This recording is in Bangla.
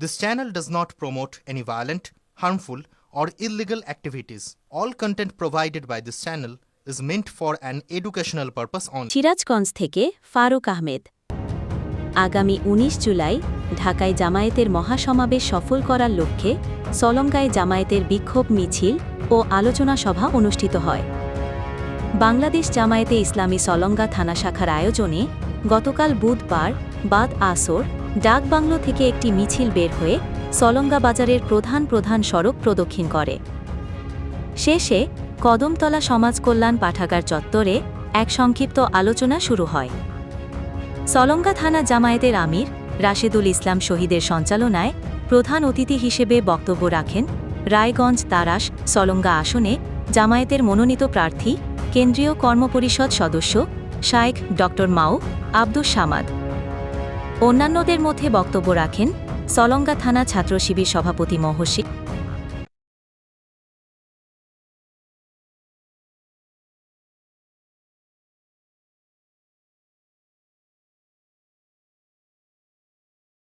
This channel does not promote any violent, harmful, or illegal activities. All content provided by this channel is meant for an educational purpose only. Sirajganj থেকে ফারুক আহমেদ। আগামী ১৯ জুলাই ঢাকায় জামায়াতের মহাসমাবেশ সফল করার লক্ষ্যে সলঙ্গায় জামায়াতের বিক্ষোভ মিছিল ও আলোচনা সভা অনুষ্ঠিত হয়। বাংলাদেশ জামায়াতে ইসলামী সলঙ্গা থানা শাখার আয়োজনে গতকাল বুধবার বাদ আসর ডাকবাংলো থেকে একটি মিছিল বের হয়ে সলঙ্গা বাজারের প্রধান সড়ক প্রদক্ষিণ করে। শেষে কদমতলা সমাজ কল্যাণ পাঠাগার চত্বরে এক সংক্ষিপ্ত আলোচনা শুরু হয়। সলঙ্গা থানা জামায়াতের আমির রাশেদুল ইসলাম শহীদের সঞ্চালনায় প্রধান অতিথি হিসেবে বক্তব্য রাখেন রায়গঞ্জ তারাস সলঙ্গা আসনে জামায়াতের মনোনীত প্রার্থী কেন্দ্রীয় কর্মপরিষদ সদস্য শায়েখ ড মাও আব্দুস সামাদ। অন্যান্যদের মধ্যে বক্তব্য রাখেন সলঙ্গা থানা ছাত্র শিবির সভাপতি মহসিন